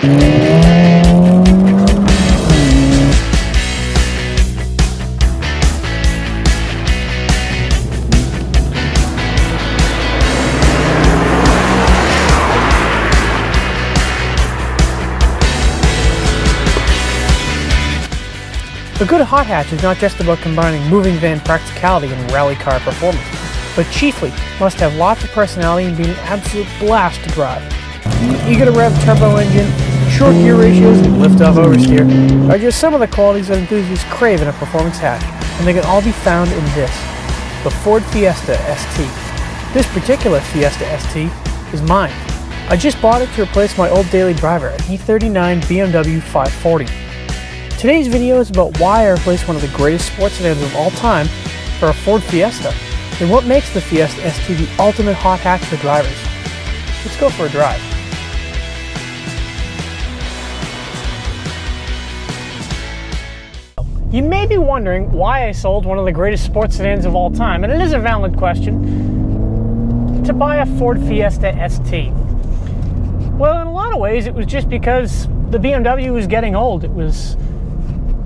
A good hot hatch is not just about combining moving van practicality and rally car performance, but chiefly must have lots of personality and be an absolute blast to drive. You get a rev turbo engine, short gear ratios, and lift-off oversteer are just some of the qualities that enthusiasts crave in a performance hatch, and they can all be found in this, the Ford Fiesta ST. This particular Fiesta ST is mine. I just bought it to replace my old daily driver, an E39 BMW 540. Today's video is about why I replaced one of the greatest sports sedans of all time for a Ford Fiesta, and what makes the Fiesta ST the ultimate hot hatch for drivers. Let's go for a drive. You may be wondering why I sold one of the greatest sports sedans of all time, and it is a valid question, to buy a Ford Fiesta ST. Well, in a lot of ways it was just because the BMW was getting old. It was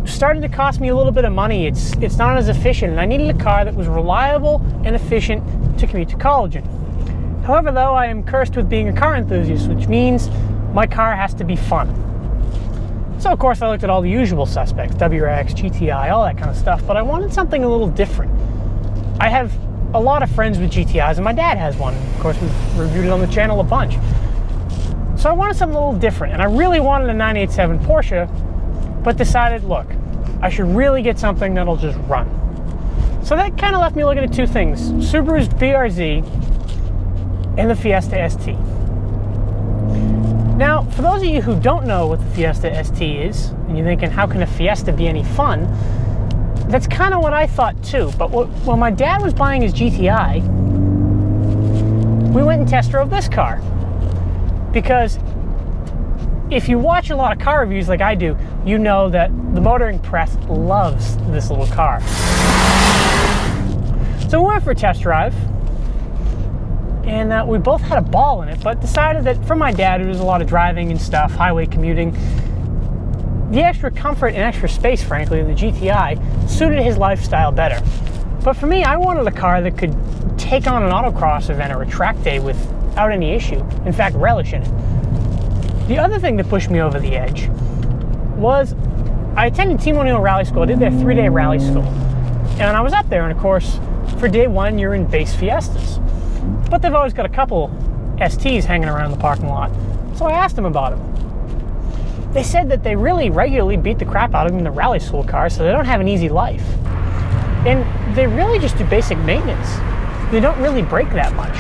starting to cost me a little bit of money. It's not as efficient, and I needed a car that was reliable and efficient to commute to college in. However, though, I am cursed with being a car enthusiast, which means my car has to be fun. So of course I looked at all the usual suspects, WRX, GTI, all that kind of stuff, but I wanted something a little different. I have a lot of friends with GTIs, and my dad has one. Of course, we've reviewed it on the channel a bunch. So I wanted something a little different, and I really wanted a 987 Porsche, but decided, look, I should really get something that'll just run. So that kind of left me looking at two things, Subaru's BRZ and the Fiesta ST. Now, for those of you who don't know what the Fiesta ST is, and you're thinking, how can a Fiesta be any fun? That's kind of what I thought too, but when my dad was buying his GTI, we went and test drove this car. Because if you watch a lot of car reviews like I do, you know that the motoring press loves this little car. So we went for a test drive, and we both had a ball in it, but decided that for my dad, it was a lot of driving and stuff, highway commuting. The extra comfort and extra space, frankly, in the GTI suited his lifestyle better. But for me, I wanted a car that could take on an autocross event or a track day without any issue. In fact, relish in it. The other thing that pushed me over the edge was I attended Team O'Neill Rally School. I did their 3-day rally school. And I was up there, and of course, for day one, you're in base Fiestas. But they've always got a couple STs hanging around the parking lot. So I asked them about them. They said that they really regularly beat the crap out of them in the rally school cars, so they don't have an easy life. And they really just do basic maintenance. They don't really break that much.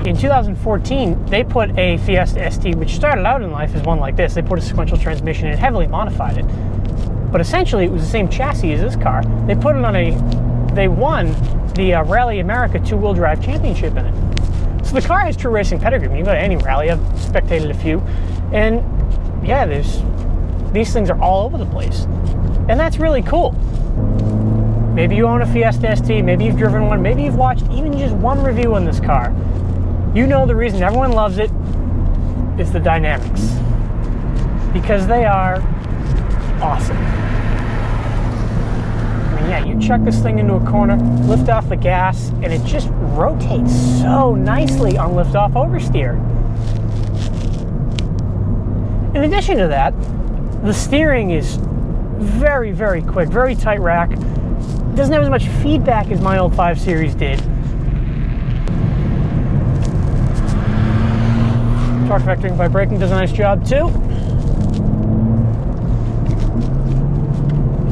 In 2014, they put a Fiesta ST, which started out in life as one like this. They put a sequential transmission and heavily modified it. But essentially, it was the same chassis as this car. They put it on they won the Rally America 2-wheel drive championship in it. So the car has true racing pedigree. I mean, you go to any rally, I've spectated a few, and yeah, these things are all over the place. And that's really cool. Maybe you own a Fiesta ST, maybe you've driven one, maybe you've watched even just one review on this car. You know the reason everyone loves it is the dynamics. Because they are awesome. I mean, yeah, you chuck this thing into a corner, lift off the gas, and it just rotates so nicely on lift-off oversteer. In addition to that, the steering is very, very quick, very tight rack. It doesn't have as much feedback as my old 5 Series did. Torque vectoring by braking does a nice job too.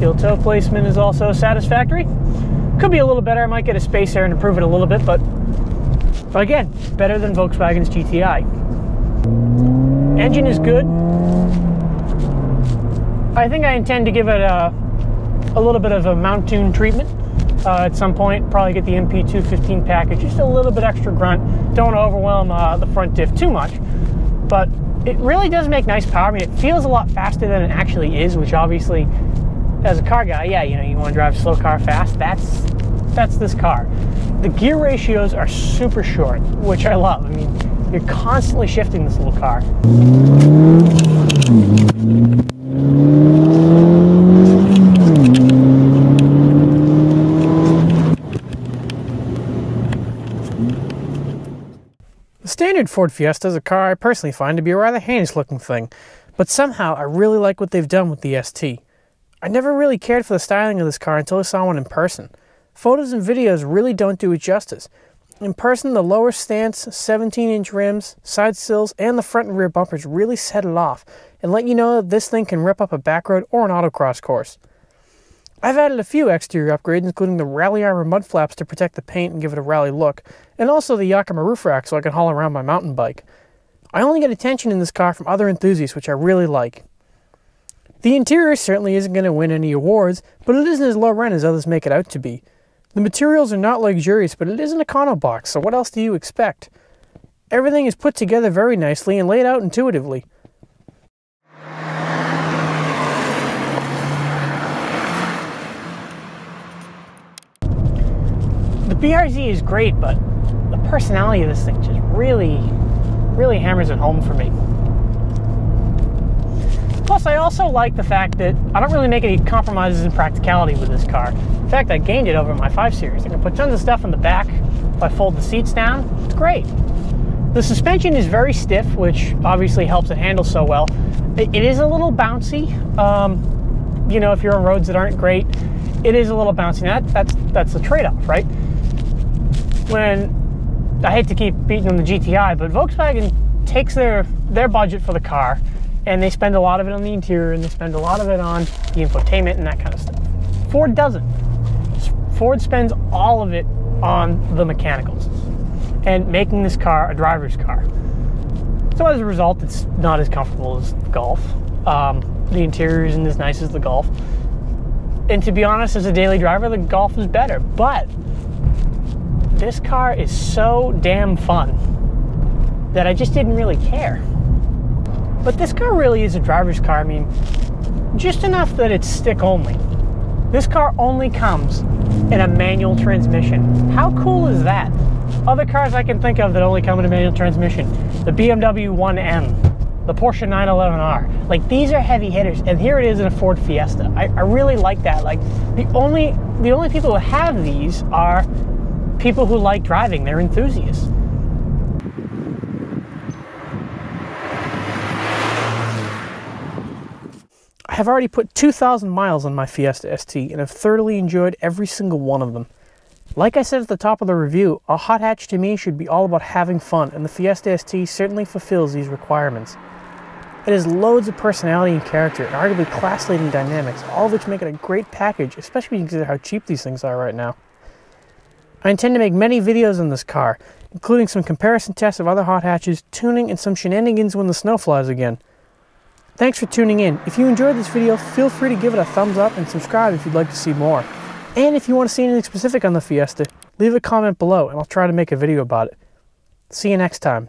Heel toe placement is also satisfactory. Could be a little better. I might get a space air and improve it a little bit, but again, better than Volkswagen's GTI. Engine is good. I think I intend to give it a little bit of a mount tune treatment at some point. Probably get the MP215 package, just a little bit extra grunt. Don't overwhelm the front diff too much, but it really does make nice power. I mean, it feels a lot faster than it actually is, which obviously, as a car guy, yeah, you know, you want to drive a slow car fast. That's this car. The gear ratios are super short, which I love. I mean, you're constantly shifting this little car. standard Ford Fiesta is a car I personally find to be a rather heinous looking thing, but somehow I really like what they've done with the ST. I never really cared for the styling of this car until I saw one in person. Photos and videos really don't do it justice. In person, the lower stance, 17-inch rims, side sills, and the front and rear bumpers really set it off and let you know that this thing can rip up a back road or an autocross course. I've added a few exterior upgrades, including the Rally Armor mud flaps to protect the paint and give it a rally look, and also the Yakima roof rack so I can haul around my mountain bike. I only get attention in this car from other enthusiasts, which I really like. The interior certainly isn't going to win any awards, but it isn't as low rent as others make it out to be. The materials are not luxurious, but it is an econo box, so what else do you expect? Everything is put together very nicely and laid out intuitively. The BRZ is great, but the personality of this thing just really hammers it home for me. Plus, I also like the fact that I don't really make any compromises in practicality with this car. In fact, I gained it over my 5 Series. I can put tons of stuff in the back. If I fold the seats down, it's great. The suspension is very stiff, which obviously helps it handle so well. It is a little bouncy. You know, if you're on roads that aren't great, it is a little bouncy. That's the trade-off, right? When I hate to keep beating on the GTI, but Volkswagen takes their budget for the car, and they spend a lot of it on the interior, and they spend a lot of it on the infotainment and that kind of stuff. Ford doesn't. Ford spends all of it on the mechanicals and making this car a driver's car. So as a result, it's not as comfortable as the Golf. The interior isn't as nice as the Golf. And to be honest, as a daily driver, the Golf is better. But this car is so damn fun that I just didn't really care. But this car really is a driver's car. I mean, just enough that it's stick only. This car only comes in a manual transmission. How cool is that? Other cars I can think of that only come in a manual transmission: the BMW 1M, the Porsche 911R. Like, these are heavy hitters, and here it is in a Ford Fiesta. I really like that. Like, the only people who have these are people who like driving. They're enthusiasts. I have already put 2,000 miles on my Fiesta ST and have thoroughly enjoyed every single one of them. Like I said at the top of the review, a hot hatch to me should be all about having fun, and the Fiesta ST certainly fulfills these requirements. It has loads of personality and character, and arguably class-leading dynamics, all of which make it a great package, especially when you consider how cheap these things are right now. I intend to make many videos on this car, including some comparison tests of other hot hatches, tuning, and some shenanigans when the snow flies again. Thanks for tuning in. If you enjoyed this video, feel free to give it a thumbs up and subscribe if you'd like to see more. And if you want to see anything specific on the Fiesta, leave a comment below and I'll try to make a video about it. See you next time.